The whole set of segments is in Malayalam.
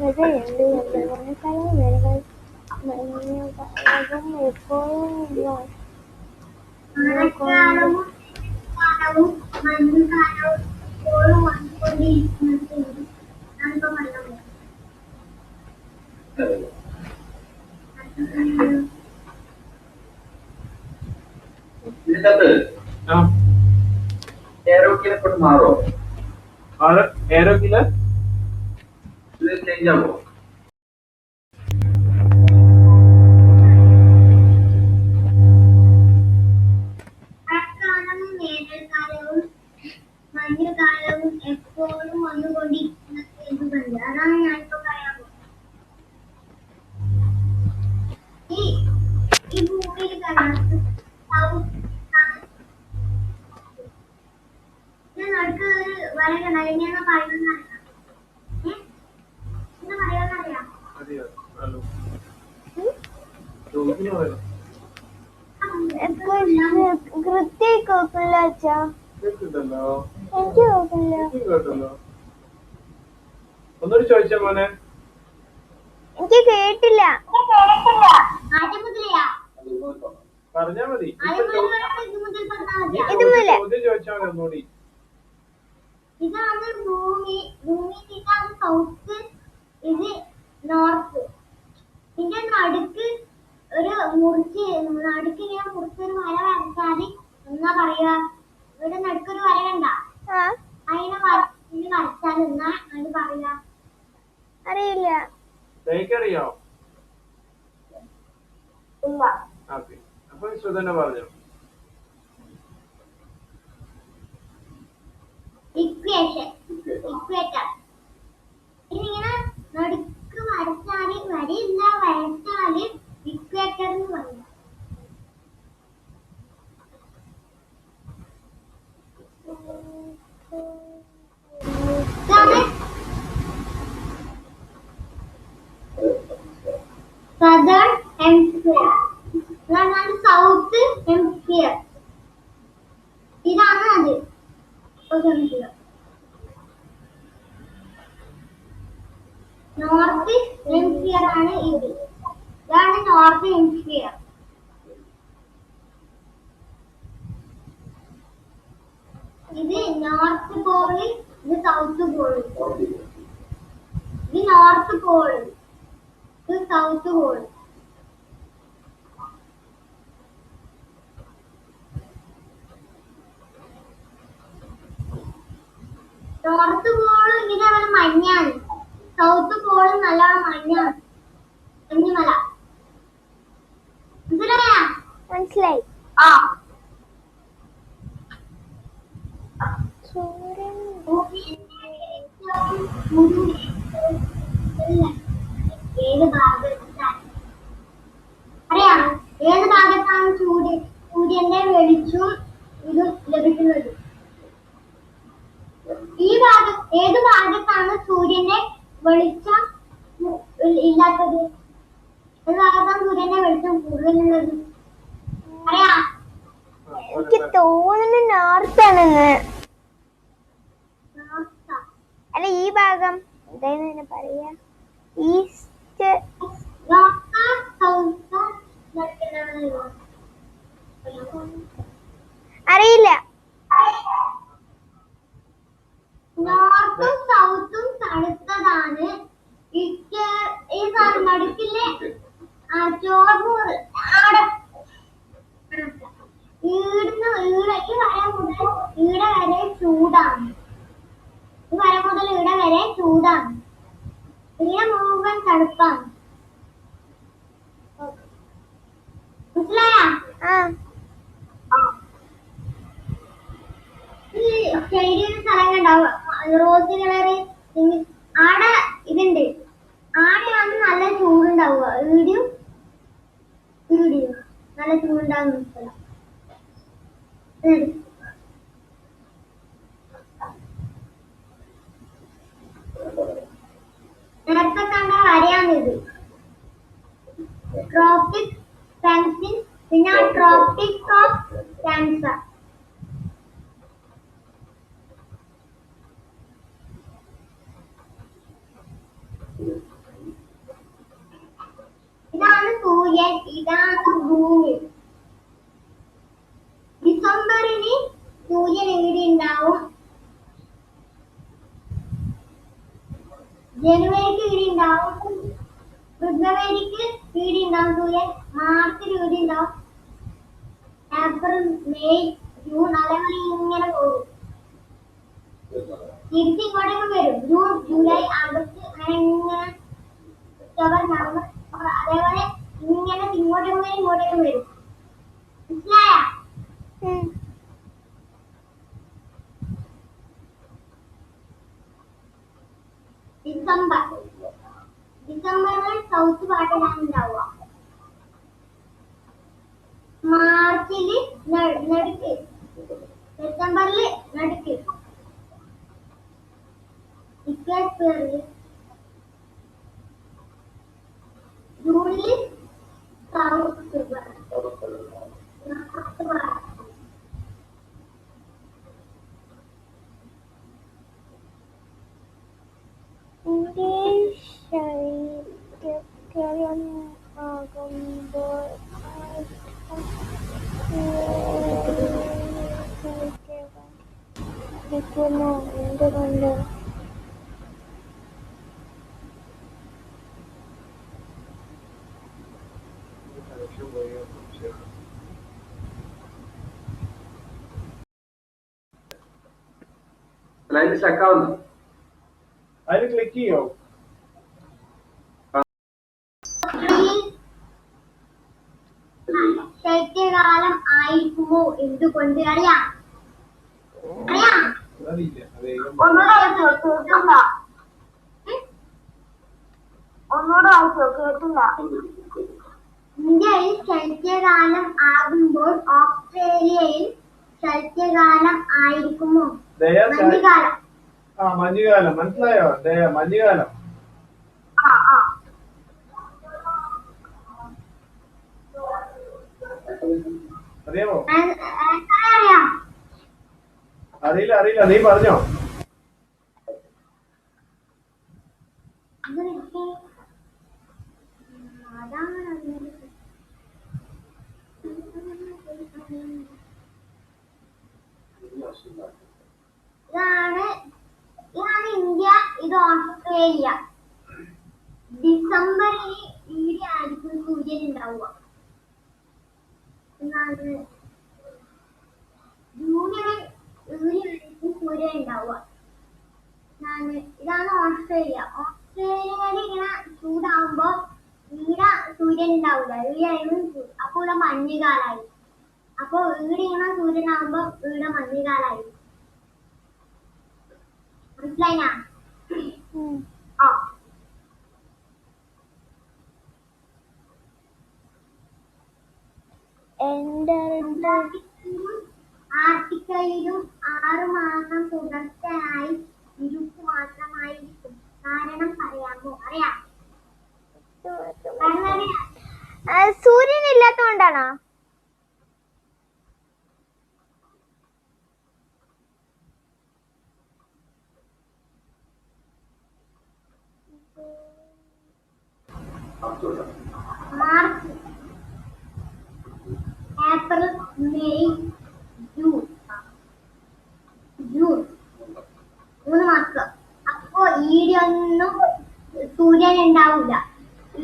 മഴയുണ്ട് യന്ത്രവർണ്ണക്കാലവും മഞ്ഞുകാലവും എപ്പോഴും വന്നുകൊണ്ട് കാലവും മഞ്ഞുകാലവും എപ്പോഴും വന്നുകൊണ്ടിരിക്കുന്നത് ഞാനിപ്പോ പറഞ്ഞത് ഇതിനകത്ത് ഏറോക്കിനെ കൊണ്ട് മാറോ ഏറോക്കില് ഇത് ചേഞ്ച് ആവോ മഴക്കാലവും വേനൽക്കാലവും മഞ്ഞുകാലവും എപ്പോഴും വന്നുകൊണ്ടിരിക്കുന്നത് എന്തുകൊണ്ട് അതാണ് ഞാനിപ്പോ പറയാൻ പോകുന്നത് ഈ ഭൂമിയിൽ നടുക്ക് ഒരു വര കണ്ടു ഞാൻ പറയുന്ന എന്താ പറയാന്നറിയാം കൃത്യായി കേൾക്കില്ല അച്ഛാ. എനിക്ക് കേൾക്കില്ല. ഒന്നൂടി ചോദിച്ചാ മോനെ. എനിക്ക് കേട്ടില്ല. പറഞ്ഞാ മതി. ചോദ്യം ചോദിച്ചാ മതി ഒന്നുകൂടി. ഇതാണ് ഭൂമി. ഇതാണ് സൗത്ത്, ഇത് നോർത്ത്. ഇതിന്റെ നടുക്ക് ഒരു മുറിച്ച് നടുക്ക് ഇങ്ങനെ മുറിച്ചൊരു വര വരച്ചാല് എന്നാ പറയാ? ഇവിടെ നടുക്കൊരു വര കണ്ട അതിനെ വരച്ചാൽ എന്നാ അതിന് പറയാ? അറിയില്ല. അറിയോ? അപ്പൊ ശ്രുതന്നെ പറഞ്ഞു. ഇക്വേറ്റർ. ഇതിങ്ങനെ നടുക്ക് വരച്ചാല് വരയില്ല വരച്ചാല് ഇക്വേറ്റർ എന്ന് പറയും. Southern hemisphere. അതാണ് സൗത്ത് ഹെമിസ്ഫിയർ. ഇതാണ് അത്. നോർത്ത് ഹെമിസ്ഫിയർ ആണ് ഇത്. ഇതാണ് നോർത്ത് ഹെമിസ്ഫിയർ. ഇത് നോർത്ത് പോള്, ഇത് സൗത്ത് പോള്. ഇത് നോർത്ത് പോള്, ഇത് സൗത്ത് പോള്. നോർത്ത് പോള് ഇങ്ങനെ മഞ്ഞാണ്, സൗത്ത് പോള് നല്ലോണം മഞ്ഞാണ്, മഞ്ഞുമല. മനസ്സിലായി. ആ ഏത് ഭാഗത്താണ് അറിയാം? ഏത് ഭാഗത്താണ് സൂര്യന്റെ വെളിച്ചവും ഇത് ലഭിക്കുന്നത്? ഏത് ഭാഗത്താണ് സൂര്യന്റെ വെളിച്ചം ഇല്ലാത്തത്? ഏത് ഭാഗത്താണ് സൂര്യന്റെ വെളിച്ചം കൂടുതലുള്ളത്? അറിയാം? എനിക്ക് തോന്നുന്നു നോർത്താണെന്ന്. അല്ല, ഈ ഭാഗം എന്തായിരുന്നു പറയാ? ഈസ്റ്റ്, അറിയില്ല. നോർത്തും സൗത്തും തണുത്തതാണ്. ഈ നടുക്കിലെ ചോർന്നൂർ അവിടെ ഈടെ വരെ ചൂടാണ്. ഈ വര മുതൽ ഈടെ വരെ ചൂടാണ്. ഈടെ മുഴുവൻ തണുപ്പാണ്. മനസ്സിലായ? ഈ ചെടിയുടെ സ്ഥലം കണ്ടാവും റോസ് കളറ്. ആടെ ഇതുണ്ട്. ആടെയാണ് നല്ല ചൂടുണ്ടാവുക. ഈടിയും ഈടിയും നല്ല ചൂടുണ്ടാകുന്ന സ്ഥലം. നേരത്തെ കണ്ട വരയാണിത്. ട്രോപ്പിക് പെൻസിൽ, പിന്നെ ട്രോപ്പിക് ഓഫ് ക്യാൻസർ. സൂര്യൻ, ഇതാണ് ഭൂമി. ഡിസംബറിന് സൂര്യൻ എവിടെ ഉണ്ടാവും? ജനുവരിക്ക് ഇവിടെ ഉണ്ടാവും, ഫെബ്രുവരിക്ക് ഇവിടെ ഉണ്ടാവും സൂര്യൻ, മാർച്ചിൽ ഇവിടെ ഉണ്ടാവും, ഏപ്രിൽ മെയ് ജൂൺ അതേപോലെ ഇങ്ങനെ പോകും. തിരിച്ചിങ്ങോട്ടേക്ക് വരും. ജൂൺ ജൂലൈ ആഗസ്റ്റ് അങ്ങനെ ഇങ്ങനെ ഒക്ടോബർ നവംബർ അതേപോലെ ഇങ്ങനെ ഇങ്ങോട്ടേക്ക് വരും ഇങ്ങോട്ടേക്ക് വരും. മനസ്സിലായ? ഡിസംബറിൽ സൗത്ത് പാർട്ടിലാണ് ഉണ്ടാവുക. മാർച്ചില് നടുക്ക്, സെപ്റ്റംബറില് നടുക്ക്, ജൂണില് സൗത്ത് ശൈത്യകാലം ആകുമ്പോൾ എന്തുകൊണ്ട് ലൈൻ സ്റ്റക്കാവുന്നു. അതിൽ ക്ലിക്ക് ചെയ്യോ? ശൈത്യകാലം ആയിരിക്കുമോ? എന്തുകൊണ്ട്? അറിയാം? അറിയില്ല. ഇന്ത്യയിൽ ശൈത്യകാലം ആകുമ്പോൾ ഓസ്ട്രേലിയയിൽ ശൈത്യകാലം ആയിരിക്കുമോ? മഞ്ഞുകാലം. മഞ്ഞുകാലം മനസ്സിലായോ? മഞ്ഞുകാലം. അറിയാമോ? അറിയാം. അറിയില്ല. നീ പറഞ്ഞോ? ഇതാണ് ഇന്ത്യ, ഇത് ഓസ്ട്രേലിയ. ഡിസംബറിൽ ഇവിടെ ആയിരിക്കും സൂര്യൻ ഉണ്ടാവുക. ജൂണിൽ ആയിരിക്കും സൂര്യൻ ഉണ്ടാവുക. ഇതാണ് ഓസ്ട്രേലിയ. ഓസ്ട്രേലിയയിൽ ഇങ്ങനെ ചൂടാകുമ്പോ ഇവിടെ സൂര്യൻ ഉണ്ടാവില്ല, ഇവിടെയായിരുന്നു ചൂട്. അപ്പൊ ഇവിടെ മഞ്ഞുകാലായി. അപ്പൊ ഇവിടെ ഇങ്ങനെ സൂര്യൻ ആകുമ്പോ ഇവിടെ മഞ്ഞുകാലായി. മനസ്സിലായിനാ? ആർട്ടിക്കയിലും 6 മാസം തുടർച്ചയായി ഇരുട്ട് മാത്രമായിരിക്കും. കാരണം പറയാമോ? അറിയാം. സൂര്യൻ ഇല്ലാത്തോണ്ടാണോ? മാർച്ച്, ഏപ്രിൽ, മെയ്, ജൂൺ 3 മാസം. അപ്പൊ ഈടെയൊന്നും സൂര്യൻ ഉണ്ടാവില്ല.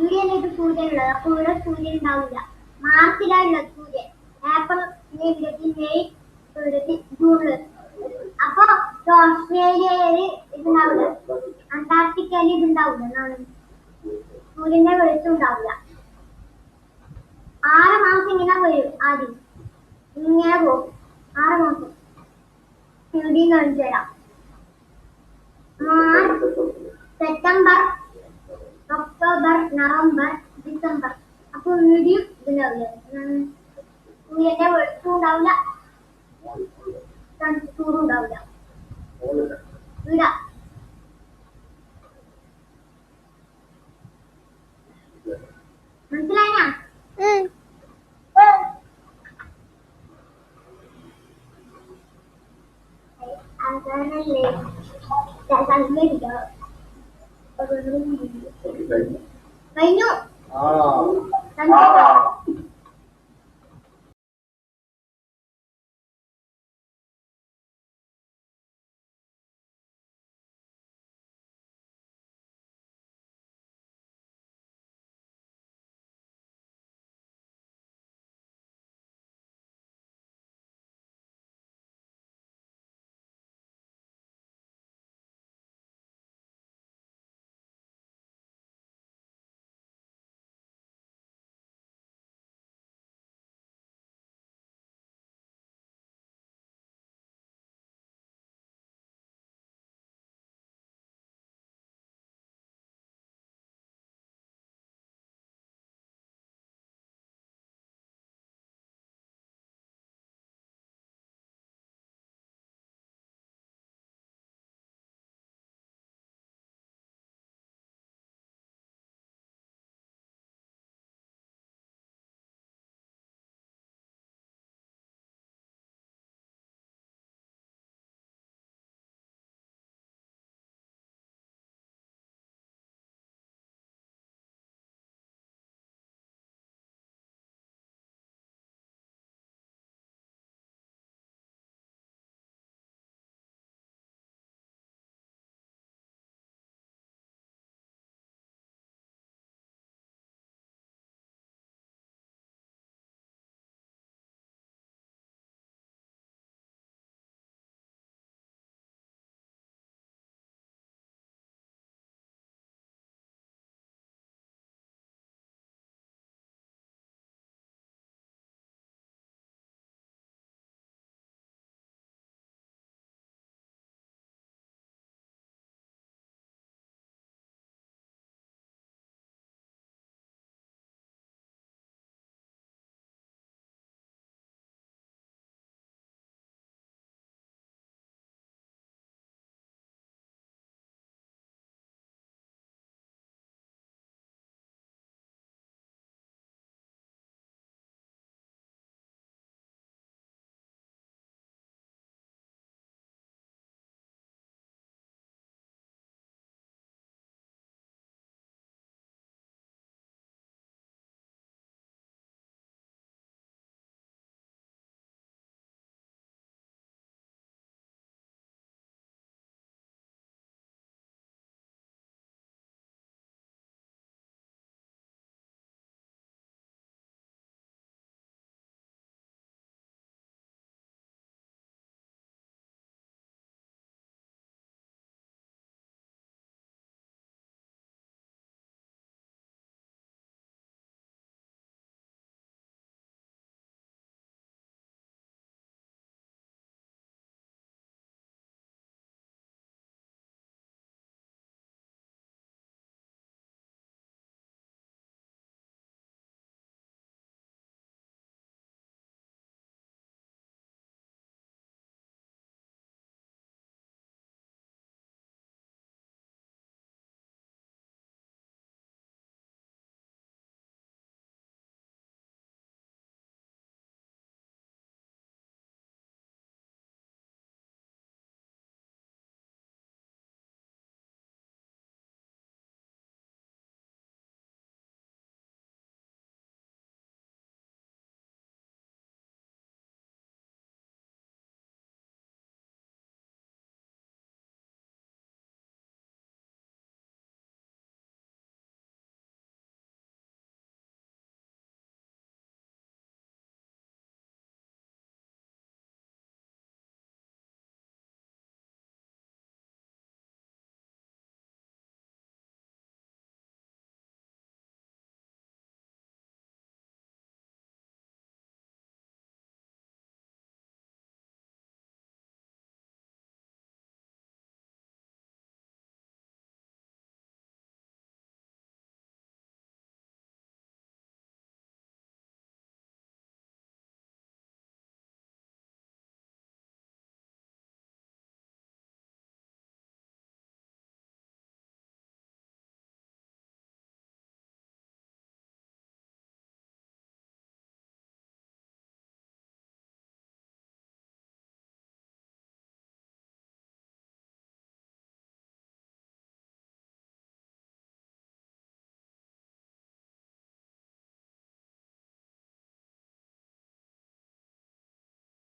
ഈടെയായിട്ട് സൂര്യൻ ഉള്ളത്. അപ്പൊ ഇവിടെ സൂര്യൻ ഉണ്ടാവില്ല. മാർച്ചിലുള്ള സൂര്യൻ, ഏപ്രിൽ, മെയ്, ജൂണില്. അപ്പൊ ഓസ്ട്രേലിയയില് ഇതുണ്ടാവില്ല, അന്റാർട്ടിക്കയിൽ ഇതുണ്ടാവില്ല, സൂര്യന്റെ വെളിച്ചം ഉണ്ടാവില്ല. 6 മാസം ഇങ്ങനെ വരും. ആദ്യം ഇങ്ങനെ പോകും. 6 മാസം ഇവിടെയും കാണിച്ചു തരാം. March, September, October, November, December. അപ്പൊ ഇവിടെയും ഇതിനാവില്ല, സൂര്യന്റെ വെളിച്ചം ഉണ്ടാവില്ല, ചൂടും ഉണ്ടാവില്ല. ഇവിടെ മനസ്സിലായ? കഴിഞ്ഞു. തണുപ്പ്